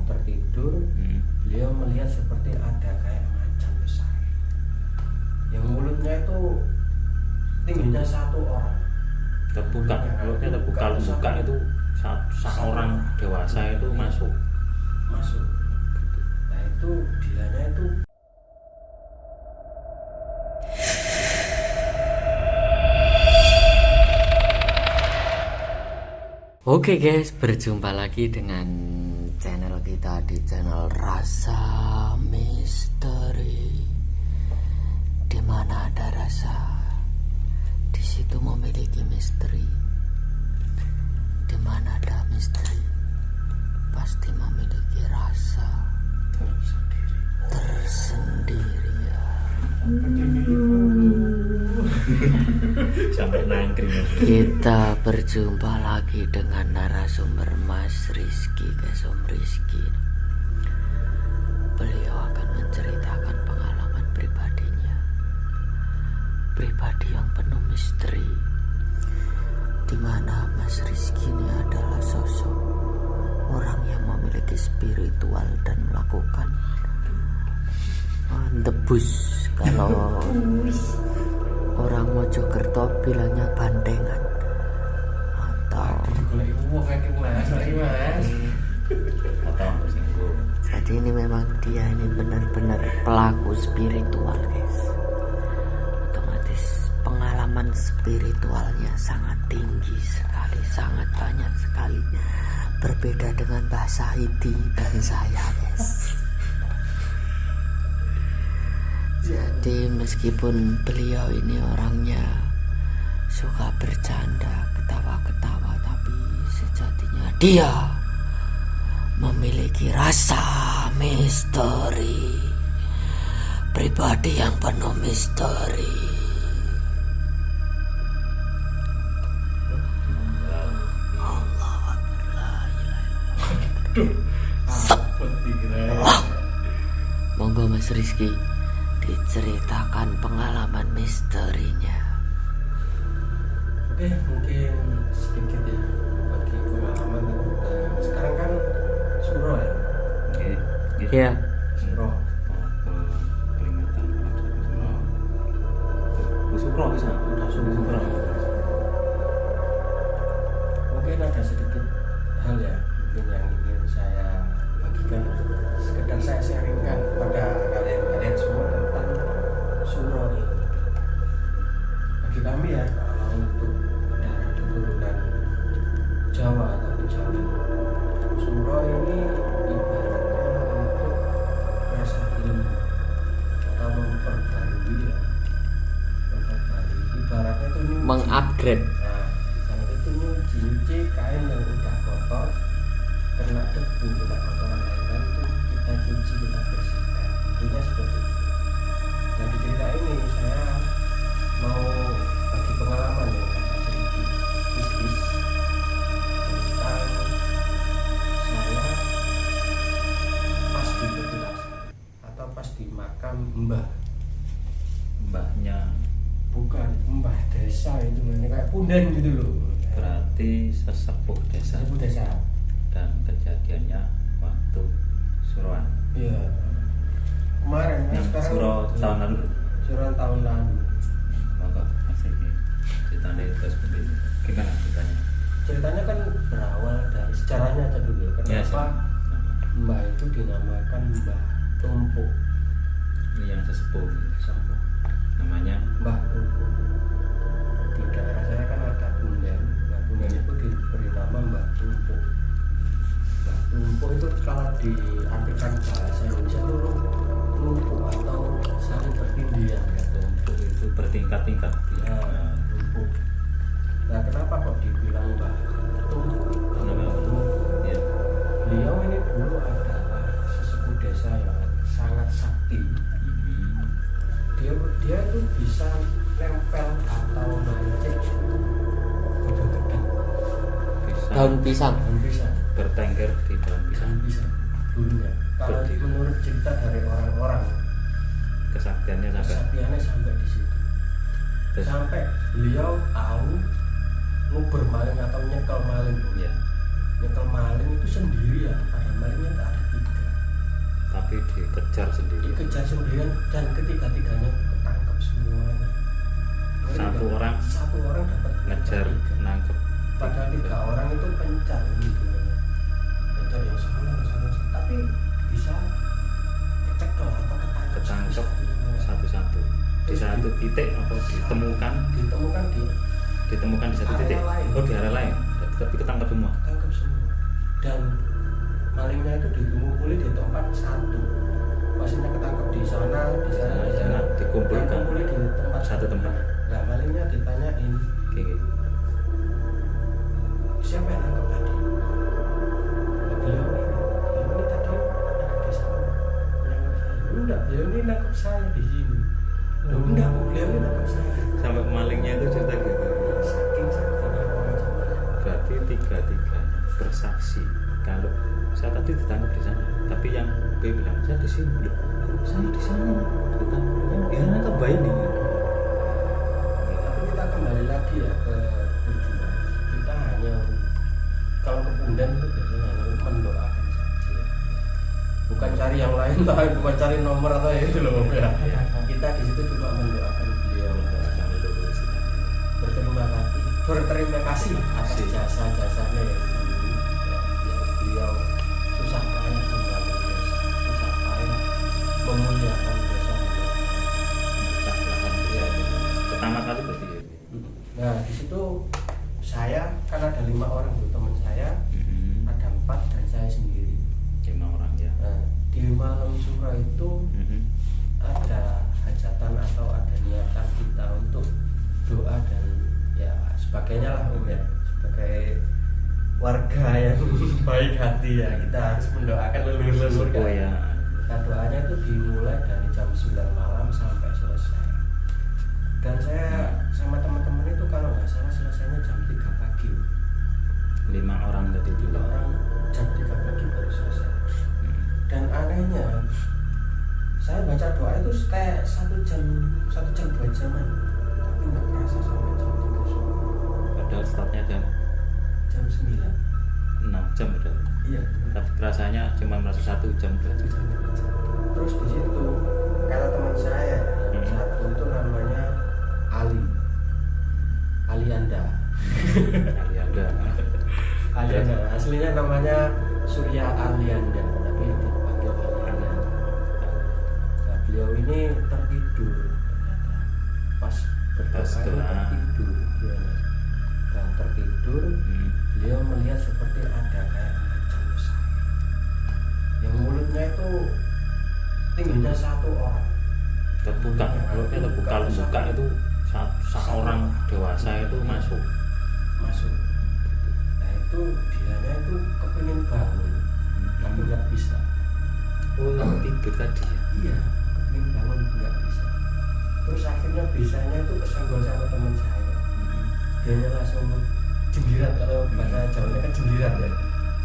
tertidur, beliau melihat seperti ada kayak macan besar yang mulutnya itu tingginya 1 orang. Terbuka, mulutnya terbuka. Kalau buka itu seorang dewasa itu masuk. Nah itu dianya itu Oke guys, berjumpa lagi dengan channel kita di channel Rasa Misteri. Dimana ada rasa, di situ memiliki misteri. Dimana ada misteri, pasti memiliki rasa tersendiri ya. Sampai nangkring. Kita berjumpa lagi dengan narasumber Mas Rizky, guys, Om Rizky. Beliau akan menceritakan pengalaman pribadinya, pribadi yang penuh misteri, dimana Mas Rizky ini adalah sosok orang yang memiliki spiritual dan melakukan debus. Kalau orang Mojokerto bilangnya bandengan atau jadi ini memang dia ini benar-benar pelaku spiritual, guys. Otomatis pengalaman spiritualnya sangat tinggi sekali, sangat banyak sekali. Berbeda dengan Mbah Sahidi dan saya, guys. Jadi meskipun beliau ini orangnya suka bercanda, ketawa-ketawa, tapi sejatinya dia memiliki rasa misteri, pribadi yang penuh misteri. Monggo Mas Rizky diceritakan pengalaman misterinya. Oke, mungkin sedikit ya bagi pengalaman tentang sekarang kan Suro ya. Iya. Suro. Peringatan Suro bisa. Suro. Mungkin ada sedikit hal ya, mungkin yang ingin saya bagikan, sekedar saya sharingkan kepada kalian semua tentang Suro ini. Bagi kami ya, kalau untuk daerah keturunan Jawa atau Jawa, Suro ini ibaratnya untuk rasa ilmu atau memperbarui ya, ibaratnya itu Mengupgrade. Nah, ibaratnya itu nyuci kain yang udah kotor, kena debu, kena kotoran lain-lain, itu kita cuci, kita bersihkan. Intinya seperti itu. Nah di cerita ini saya mau bagi pengalaman yang agak sedikit mistis tentang saya pas di petulasi atau pas di makam Mbahnya bukan mbah desa, itu namanya kayak punden gitu loh. berarti sesepuh desa. Sesepuh desa. Dan kejadiannya waktu Suruhan. Iya. Kemarin kan Yang sekarang Suro tahun lalu. Suruhan tahun lalu. Maka masih ceritanya itu seperti itu. Gimana ceritanya? Ceritanya kan berawal dari sejarahnya aja dulu. Kenapa Ya, Mbah itu dinamakan Mbah Tumpuk? ini yang sesepuh Sempuh. namanya Mbah Tumpuk. Di daerah saya kan ada punden. Nah punden itu diberi nama Mbah Tumpuk. Mbah Tumpuk itu kalau diartikan bahasa Indonesia itu numpuk atau saling bertindian ya. tumpuk itu bertingkat-tingkat. Ya, tumpuk. Nah kenapa kok dibilang Mbah Tumpuk? Kenapa? Ya. Beliau ini dulu adalah sesepuh desa yang sangat sakti. Dia itu bisa nempel atau mancing gedang-gedang, Bisa Daun pisang. daun pisang, bertengger di daun pisang. daun pisang dulunya. Kalau Berdiri. menurut cerita dari orang-orang, Kesaktiannya sampai kesaktiannya sampai di situ. Terus? Sampai beliau tahu nguber maling atau nyekel maling. ya. Nyekel maling itu sendirian, padahal malingnya tak ada 3. dikejar sendiri. dikejar sendirian dan ketiga-tiganya ketangkep semuanya. Satu orang dapat ngejar tiga. nangkep. Padahal 3 orang itu pencar gitu. Pencar yang sana, tapi bisa kecekel atau Ketangkep satu-satu di satu titik atau ditemukan di satu area titik lain. di area lain tapi ketangkep semua. Dan malingnya itu dikumpuli di tempat satu. Pastinya ketangkep di sana dikumpulkan dikumpuli di tempat satu tempat. Nah, malingnya ditanyain, Oke. siapa yang nangkep tadi? Beliau ini tadi ada di sana menangkap saya. Enggak, beliau ini nangkep saya di sini. Loh, enggak, beliau ini nangkep saya. Sampai malingnya itu cerita gitu. Saking saktinya orang Jawa. Berarti tiga-tiganya bersaksi kalau saya tadi ditangkap di sana, tapi yang B bilang saya di sini. Loh, saya di sana ditangkap. Ya nangkap baik nih. Tapi kita kembali lagi ya ke tujuan. Kita hanya kalau ke Pundan itu biasanya hanya mendoakan saja. Bukan cari yang lain, bukan cari nomor atau itu loh ya. Kita di situ cuma mendoakan beliau, berterima kasih atas jasa-jasanya yang dulu yang beliau susah payah membangun desa, susah payah memuliakan desa. Pertama kali berarti ya. Nah di situ saya kan ada 5 orang tuh teman saya, ada 4 dan saya sendiri. 5 orang ya. Nah, di malam suro itu ada hajatan atau ada niatan kita untuk doa dan ya sebagainya lah ya, sebagai warga yang baik hati ya kita harus mendoakan leluhur kan. Ya. Nah doanya itu dimulai dari jam 9 malam sampai selesai. Dan saya sama teman-teman itu kalau nggak salah selesainya jam 3 pagi. 5 orang tadi itu 5 orang jam 3 pagi baru selesai. Dan anehnya saya baca doa itu kayak 1 jam 2 jaman, tapi nggak kerasa sampai jam 3 sore. Padahal startnya jam 9. 6 jam udah. Iya. Tapi rasanya cuma merasa 1 jam 2 jam. Terus di situ kata teman saya yang satu itu namanya Alianda. Alianda. Aslinya namanya Surya Alianda, tapi dipanggil Alianda. Nah, beliau ini tertidur ternyata. Pas berdoa itu tertidur. Ya. Nah, tertidur, beliau melihat seperti ada kayak macan besar. Yang mulutnya itu tingginya 1 orang. Terbuka, mulutnya terbuka. Kalau buka itu seorang dewasa itu masuk. Nah itu dianya itu kepingin bangun, tapi nggak bisa. Oh, yang tidur tadi ya? Iya, kepingin bangun nggak bisa. Terus akhirnya bisanya itu kesenggol sama teman saya. Dianya langsung jenggirat, kalau bahasa Jawanya kan jenggirat ya.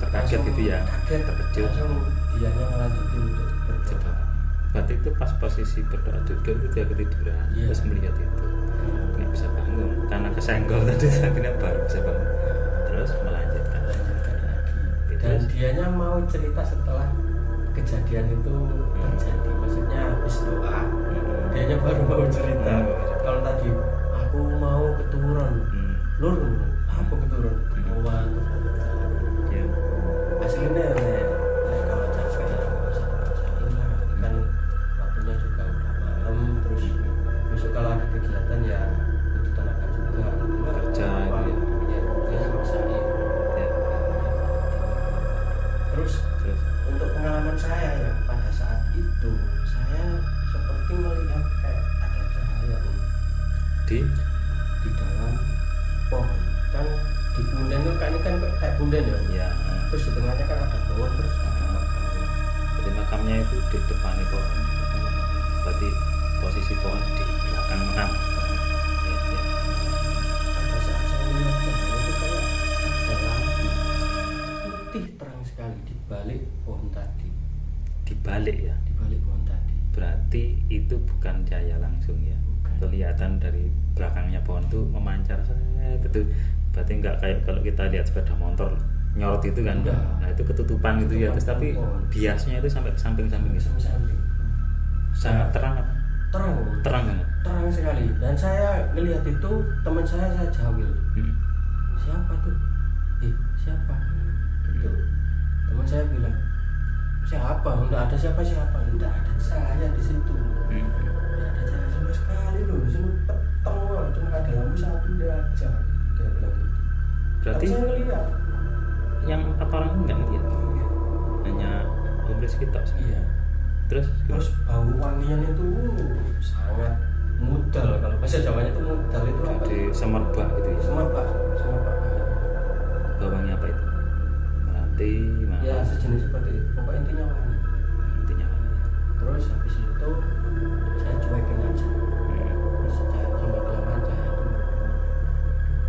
Terkaget gitu ya? Kaget, terkejut. langsung dianya melanjutin untuk berdoa. Berarti itu pas posisi berdoa duduk itu dia ketiduran, terus melihat itu nggak bisa bangun karena kesenggol tadi akhirnya baru bisa bangun, terus melanjutkan lagi. Dan dianya mau cerita setelah kejadian itu terjadi, maksudnya habis doa dianya baru mau cerita. Kalau tadi aku mau keturun, lur apa keturun? Mau ya. Hasilnya kalau capek ya nggak usah dipaksain lah, kan waktunya juga udah malam, terus besok kalau ada kegiatan ya butuh tenaga juga, Kerja gitu ya maksain. Ya. Terus untuk pengalaman saya ya pada saat itu saya seperti melihat kayak ada cahaya di dalam pohon. Kan di Pundan itu kan ini kan kayak Pundan ya. ya. Terus di tengahnya kan ada pohon, terus ada makamnya. Jadi makamnya itu di depan pohon. Berarti posisi pohon di belakang makam. Ya. Pada saat saya melihat cahaya itu kayak ada lampu putih terang sekali di balik pohon tadi. Dibalik ya. Di balik pohon tadi. Berarti itu bukan cahaya langsung ya. Bukan. Kelihatan dari belakangnya pohon itu memancar itu. Berarti nggak kayak kalau kita lihat sepeda motor nyorot itu kan. Enggak. Nah itu ketutupan gitu ya. Terus tapi pohon. biasnya itu sampai ke samping-samping gitu. Samping. sangat terang apa? terang Terang banget. terang sekali. Dan saya ngelihat itu, teman saya jawil, siapa tuh, siapa gitu. Teman saya bilang, siapa? Enggak ada siapa-siapa, enggak ada saya di situ. Enggak ada saya sama sekali loh, di sini peteng loh, cuma ada lampu satu dia aja, dia bilang gitu. Berarti Tapi saya ngelihat. yang 4 orang itu nggak ngeliat, hanya Om Rizky tok. Iya. Terus Bau wangian itu sangat mudal, kalau bahasa Jawanya itu mudal itu apa? di semerbak gitu ya. Semerbak banget. Bawangnya apa itu? Melati, Ya sejenis seperti itu. Pokoknya intinya wangi. intinya wangi. Terus habis itu saya cuekin aja. Terus saya lama-kelamaan saya itu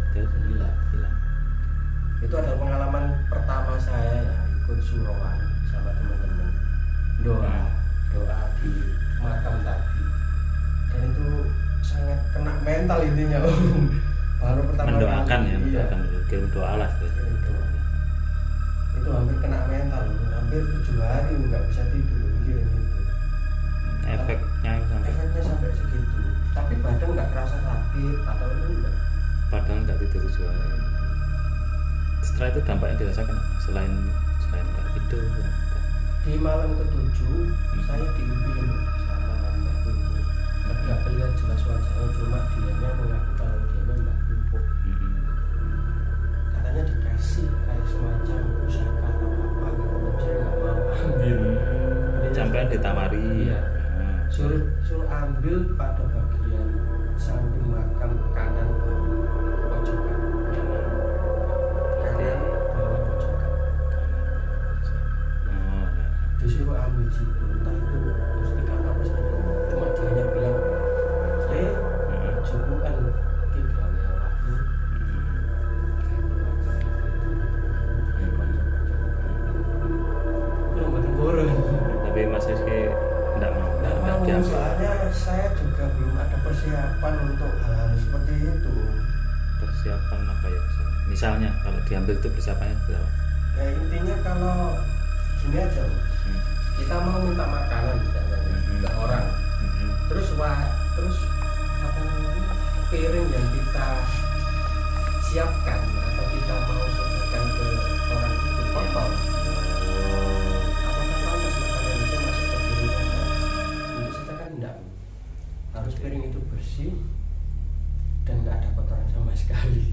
Terus hilang. Itu adalah pengalaman pertama saya ya, ikut suroan sama teman-teman. Doa di makam tadi. Dan itu sangat kena mental intinya. Baru pertama mendoakan kali. ya, Iya. mendoakan kirim doa lah. Kirim doa. Itu hampir kena mental, hampir 7 hari nggak bisa tidur mikirin itu. Efeknya sampai segitu. Tapi badan nggak kerasa sakit atau enggak. Padahal nggak tidur 7 hari. Setelah itu dampaknya dirasakan apa? selain nggak tidur ya. Di malam ke-7 saya diimpiin sama Mbak Pupuk. Nggak kelihatan jelas wajahnya, cuma dianya mengaku kalau dianya Mbak Pupuk. Katanya dikasih kayak semacam pusaka atau apa gitu, saya nggak mau ambil. Sampai ditawari. Iya. Suruh ambil pada bagian samping makam kanan pojokan. Kanan bawah pojokan. Disuruh ambil situ, entah itu terus dikata apa saja. Cuma dia hanya bilang, cukupan tiga lewatmu. Belum bertempur. Tapi Mas Rizky nggak mau. Nggak mau, diambil. soalnya saya juga belum ada persiapan untuk hal-hal seperti itu. Persiapan apa ya? Misalnya kalau diambil itu persiapannya berapa? Ya intinya kalau gini aja, kita mau minta makanan misalnya ke orang, terus apa namanya, piring yang kita siapkan atau kita mau sodorkan ke orang itu kotor. Apakah pantas makanan itu masuk ke piring kotor? Tentu saja kan enggak. Harus piring itu bersih dan nggak ada kotoran sama sekali.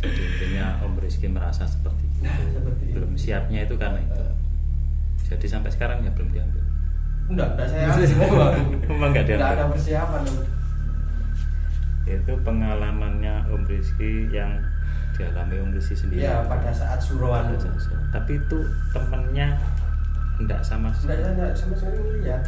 Jadi intinya Om Rizky merasa seperti itu. Nah, seperti itu. Belum siapnya itu karena itu. Jadi sampai sekarang ya belum diambil. Enggak saya ambil. Memang nggak Nggak diambil. ada persiapan. Itu pengalamannya Om Rizky yang dialami Om Rizky sendiri. Iya, pada saat suruhan itu. Tapi itu temennya enggak sama Enggak sama sekali ngeliat.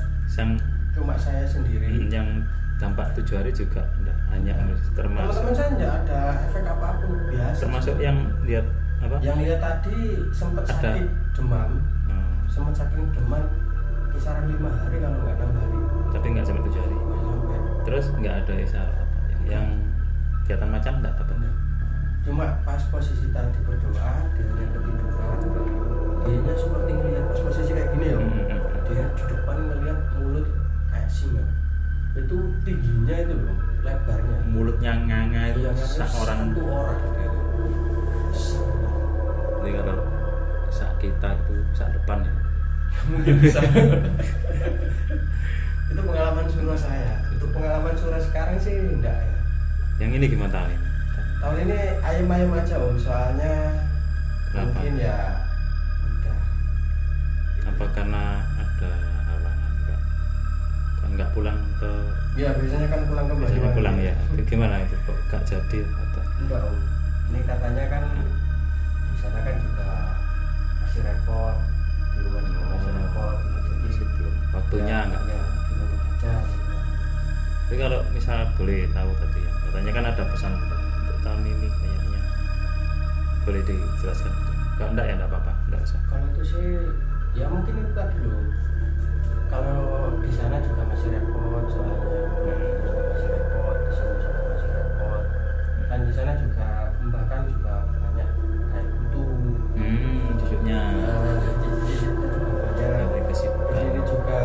Cuma saya sendiri. yang dampak 7 hari juga enggak, hanya Om Rizky termasuk. Teman-teman saya enggak ada efek apapun, biasa. Termasuk yang lihat apa? Yang lihat tadi sempat Ada. sakit demam, Hmm, sempat sakit demam kisaran 5 hari kalau nggak 6 hari. tapi enggak sampai 7 hari. Nggak sampai. Terus enggak ada isyarat yang kelihatan macan enggak dapat. Cuma pas posisi tadi berdoa, dia ketiduran, dia seperti ngelihat pas posisi kayak gini ya. Dia di depan ngelihat mulut kayak singa. Itu tingginya itu loh, lebarnya. Mulutnya nganga itu Iya, seorang. satu orang. Jadi kalau saat kita itu saat depan ya. Mungkin bisa. Itu pengalaman surah saya. Itu pengalaman surah sekarang sih enggak ya. Yang ini gimana tahun ini? Tahun ini ayam-ayam aja Om, soalnya Kenapa? mungkin ya udah. Apa karena ada halangan enggak pulang ke Ya biasanya kan pulang ke biasanya Banyuwangi. pulang ya. Itu gimana itu kok gak jadi atau Enggak Om. Ini katanya kan di sana kan juga masih repot, di rumah juga masih repot. Jadi masih belum waktunya enggak. ya, belum aja. Tapi kalau misal boleh tahu tadi ya, katanya kan ada pesan untuk tahun ini kayaknya boleh dijelaskan. Kalau enggak ya enggak apa-apa, enggak usah. Kalau itu sih ya mungkin itu tadi loh. Kalau di sana juga masih repot soalnya masih repot, di sini juga masih repot. Dan di sana juga bahkan juga banyak kayak kutu. Duduknya Jadi itu juga banyak. dari Di kesibukan. sini juga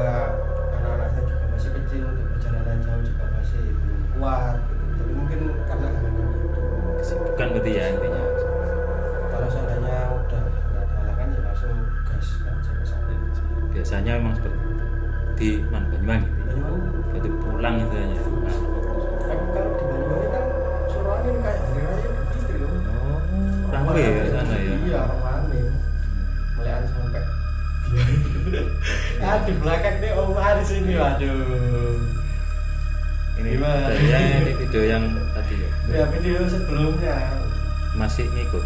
anak-anak saya biasanya memang seperti di mana Banyuwangi gitu ya. Banyuwangi. Berarti pulang itu hanya Tapi kalau di Banyuwangi kan suruhannya kayak hari raya Idul Fitri loh. ramai ya sana ya. Iya, ramai. Melihat sampai di belakang nih Om Aris ini, waduh. Ini Gimana? saya di video yang tadi ya. Ya video sebelumnya. Masih ngikut.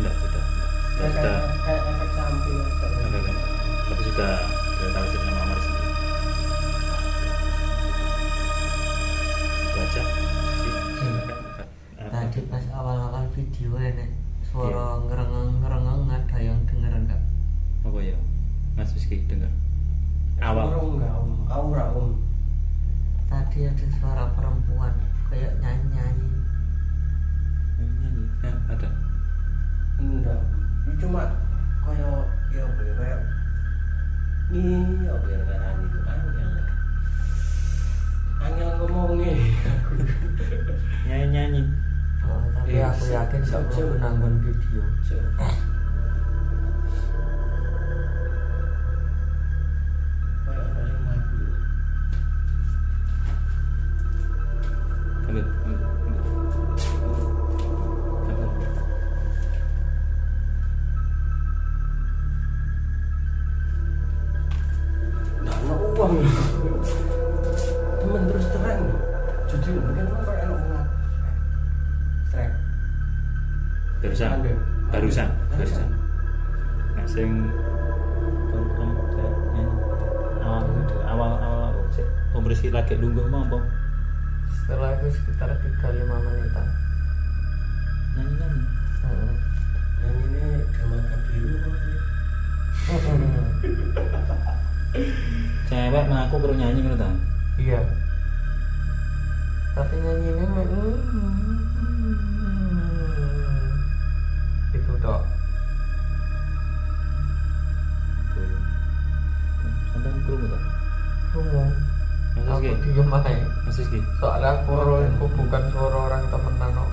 Enggak sudah. Ya, Sudah. kayak efek samping. Agak-agak. Tapi sudah direlokasi sama Amar sendiri. Itu aja. Tadi pas awal-awal video ini suara ngerengeng ada yang denger enggak? Apa ya? Mas Rizky dengar. Awal. Enggak, Om. Aura, Om. Tadi ada suara perempuan kayak nyanyi-nyanyi. Nyanyi. Ya, ada. Enggak. Ini cuma kayak ya apa ya kayak ini apa ya ngarani itu angel ngomongnya. Nyanyi-nyanyi. Oh, tapi aku yakin gak perlu nanggon video. Kayak ada yang mati. Ambil. Nah, ada uang. Temen terus terang. Jujur, mungkin orang kayak anak ngap. Strek. Barusan. Nah, sing awal Om Rizky lagi lungguh mau apa? Setelah itu sekitar 3-5 menitan. Nyanyi-nyanyi. Yang ini Dermaga Biru kok ya? Cewek mengaku perlu nyanyi gitu kan? Iya. Tapi nyanyi ini itu dok. Sampai kurung tak? Ngomong. Mas Aku Rizky. diem aja. Mas Rizky. Soalnya aku bukan suara orang temenan kok.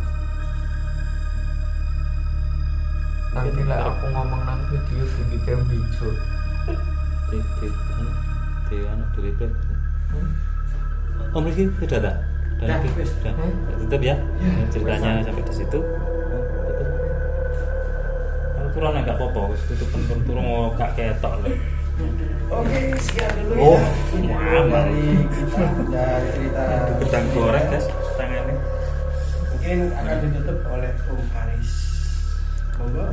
Nanti lah aku ngomong nang video dibikin hijau. Di replay. Om Rizky sudah tak? Dah, lagi? wis. Sudah. Tutup ya. Ceritanya sampai di situ. Kalau turun nggak apa-apa, wis tutup turun gak ketok lho. Oke, sekian dulu Oh, ya. aman. Dari kita dari cerita Udang goreng guys, tangannya. mungkin akan ditutup oleh Om Aris. Monggo.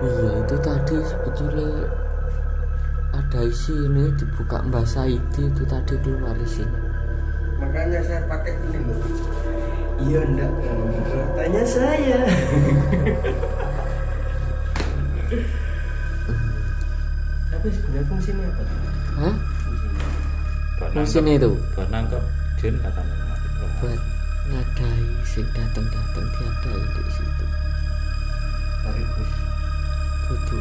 Iya itu tadi sebetulnya ada isi ini dibuka Mbak Saidi itu tadi keluar isinya. Makanya saya pakai ini loh. Iya enggak? Tanya saya. Tapi sebenarnya fungsinya apa tuh? Hah? Fungsinya. Fungsinya itu Buat nangkep jin katanya. buat ngadai sing dateng-dateng diadai di situ. Tarik bus. Kudu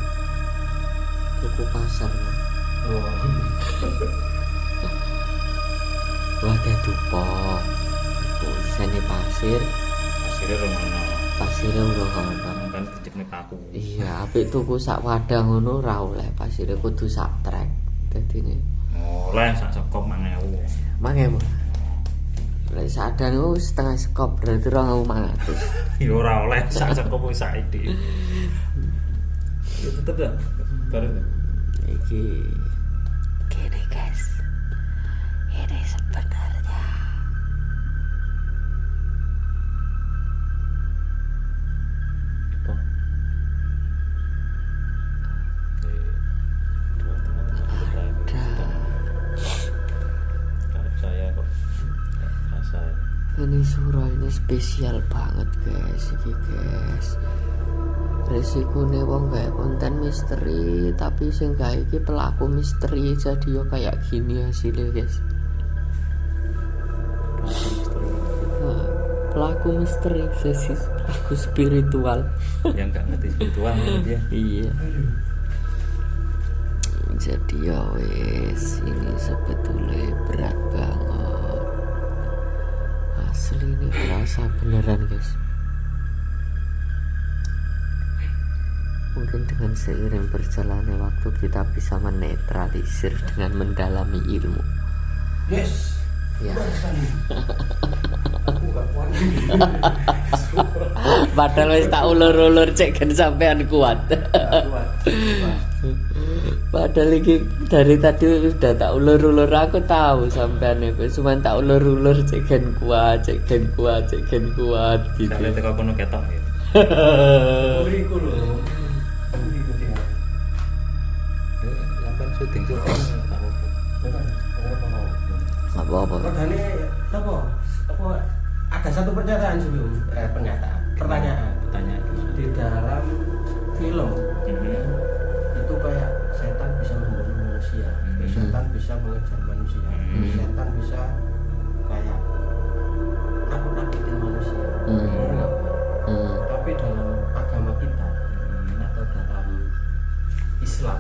tuku pasar lah. Oh. Wadah dupo. Isine pasir, Akhirnya Romano. pasirnya udah ono. Kan kecipnya paku. Iya, apik tuku sak wadah ngono ra oleh pasire kudu sak trek. Dadine Oleh sak sekop 1000. mangemu. Lek sadan itu setengah sekop berarti 2.500. Ya ora oleh sak sekop wis saiki. Ya tetep ya. Bareng. Iki gini guys, ini sebenarnya Apa? Dua teman-teman kita itu. ada Kalau saya kok nggak rasa. ini surah ini spesial banget guys, iki guys. Resikone wong gawe konten misteri tapi sing gawe iki pelaku misteri jadi yo kayak gini hasilnya guys. Nah, pelaku misteri sesi pelaku spiritual. Yang nggak ngerti spiritual dia. Iya. Jadi ya wes ini sebetulnya berat banget. Asli ini kerasa beneran guys. Mungkin dengan seiring berjalannya waktu kita bisa menetralisir dengan mendalami ilmu. Yes. Ya. Benar sekali. Aku gak kuat. Padahal wis tak ulur-ulur cek kan sampean kuat. Gak kuat. Padahal iki dari tadi sudah tak ulur-ulur, aku tahu sampean itu cuma tak ulur-ulur cek kan kuat gitu. Saya teko kono ketok ya. Beriku loh. Beriku dia. Sampai syuting tak apa-apa. Benar. Nggak apa-apa. Regane apa? Apa ada satu pernyataan sebelum pertanyaan Pertanyaan. di dalam film itu kayak setan bisa membunuh manusia, setan bisa mengejar manusia, setan bisa kayak nakut-nakutin manusia. Benar nggak? Tapi dalam agama kita atau dalam Islam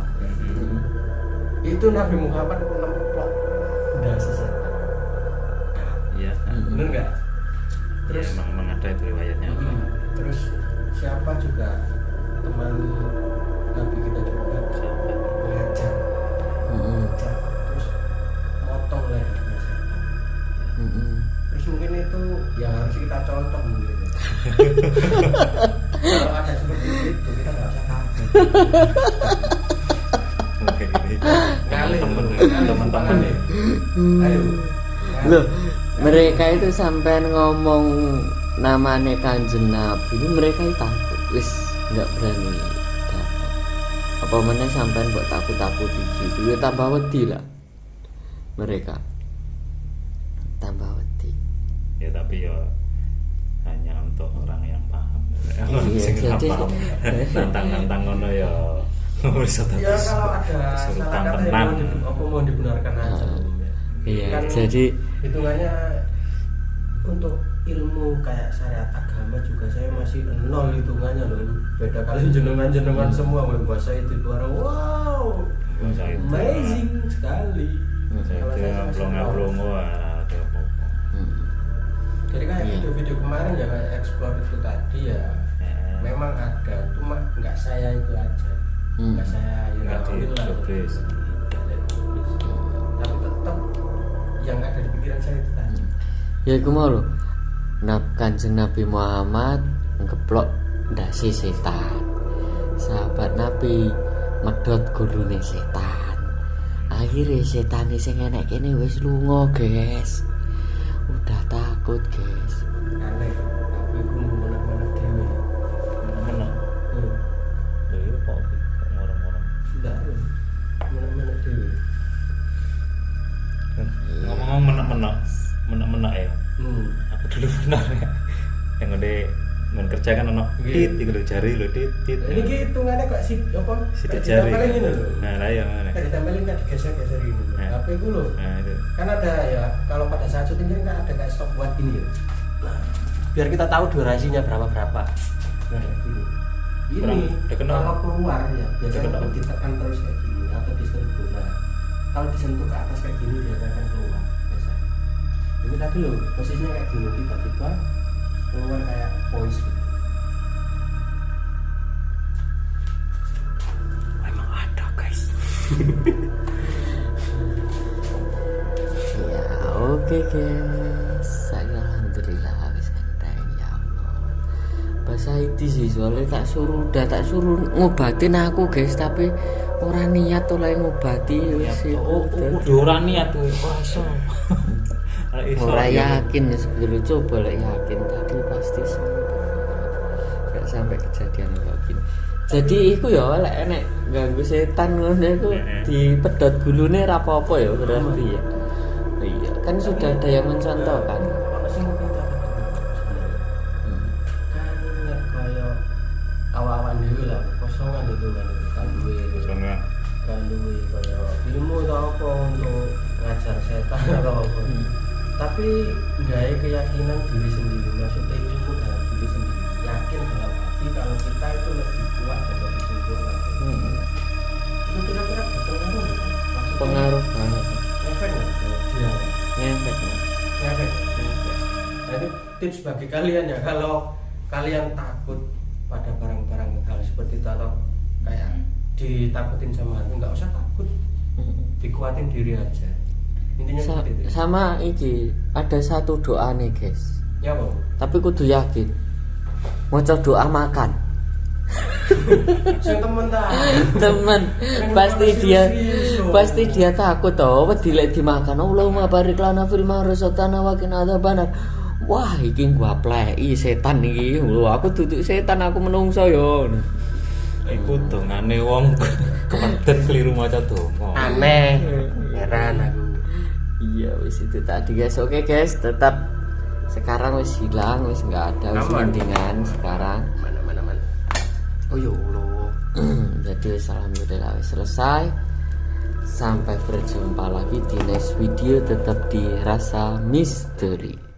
itu Nabi Muhammad nemplok dasi setan. Iya. Bener nggak? Terus Terus memang ada itu riwayatnya. terus siapa juga teman Nabi kita juga mengajar, terus motong lehernya setan. Terus mungkin itu yang harus kita contoh mungkin. Kalau ada seperti itu kita nggak usah takut. Oke ini. Ngalir, Teman-teman nih. Ayo. Loh, mereka itu sampai ngomong namanya Kanjeng Nabi itu mereka itu takut, wis nggak berani datang. Apa mana sampai buat takut-takut gitu, ya tambah wedi lah. Mereka tambah wedi. Ya tapi ya hanya untuk orang yang paham. Iya, Sing jadi- paham. Nantang-nantang ngono ya. Wis Ya kalau ada salah kata yang mau dibenarkan aja. Iya, Kan jadi hitungannya untuk ilmu kayak syariat agama juga saya masih nol hitungannya loh. Beda kali jenengan semua bahasa itu orang wow Bahasa itu. amazing sekali. Kalau Saya saya masih nol. plongo-plongo ada apa-apa. Jadi kayak Iya. video-video kemarin ya kayak explore itu tadi ya memang ada, cuma nggak saya itu aja, nggak saya Enggak di Yunawil lah. showcase. Tapi tetap yang ada di pikiran saya itu tadi. ya aku mau loh. Kanjeng Nabi Muhammad ngeplok ndasi setan. Sahabat Nabi medhot gurune setan. Akhirnya setan sing enek kene wis lunga, guys. Udah takut, guys. Aneh, tapi aku mana-mana dewe. Mana? Hmm. Lho iya kok ngorong-ngorong. Enggak, mana-mana dewe. Ngomong menak ya. Aku dulu pernah ya. Yang udah ngon kerja kan ono tit iku lho jari lho tit. Ini hitungannya kok si apa? Sidik kayak jari. ditempelin ini loh. Nah, lah ya mana. Kayak ditempelin kayak digeser-geser ini. Nah. Tapi itu loh. Nah, itu. Kan ada ya kalau pada saat syuting kan ada kayak stopwatch ini ya. Biar kita tahu durasinya berapa. Nah, ini. Kurang dikenal. Kalau keluar ya biasanya Dikenal. ditekan terus kayak gini atau disentuh. Nah, kalau disentuh ke atas kayak gini dia akan keluar biasa. Ini tadi loh posisinya kayak gini tiba-tiba keluar kayak voice gitu. Memang ada, guys. Ya, oke, guys. Saya alhamdulillah habis enteng ya Allah. Bahasa itu sih soalnya tak suruh ngobatin aku, guys, tapi orang niat oleh ngobati wis itu. Udah ora niat tuh, ora iso. Ora iso. Ora yakin sebelum coba lek yakin tadi pasti sembuh. Gak sampai kejadian kayak gini. Jadi iku ya lek enek ganggu setan ngono iku dipedhot gulune ra apa-apa ya berarti ya. Iya, kan sudah ada yang mencontohkan. Ono sing pinter sebenarnya. Kan nek kaya awak-awak dhewe lah kosongan itu kan duwe Soalnya kan duwe kaya ilmu atau apa untuk ngajar setan atau apa. Tapi gawe keyakinan diri sendiri, maksudnya ilmu dalam diri sendiri, yakin dalam hati kalau kita itu lebih kuat dan lebih sempurna. Itu kira-kira berpengaruh nggak? Maksudnya Pengaruh banget. efek nggak kalau dia Ngefek. efek? Nah, itu tips bagi kalian ya, kalau kalian takut pada barang-barang hal seperti itu atau ditakutin sama hantu, nggak usah takut, dikuatin diri aja. Intinya seperti itu. Sama iki ada satu doa nih guys, Ya mau. tapi kudu yakin maca doa makan. Saya temen tak. Temen pasti dia takut toh wedi lek dimakan. Allahumma barik lana fil ma razaqtana wa qina adzabannar. Wah iki gua pleki setan iki. Lho aku duduk setan, aku menungso yo. Iku dongane wong kepeten keliru maca donga. Aneh. Heran aku. Iya wis itu tadi guys. Oke guys, tetap sekarang wis hilang, wis nggak ada, wis Aman. mendingan sekarang. Mana. Oh ya Allah. Jadi alhamdulillah wis selesai. Sampai berjumpa lagi di next video, tetap di Rasa Misteri.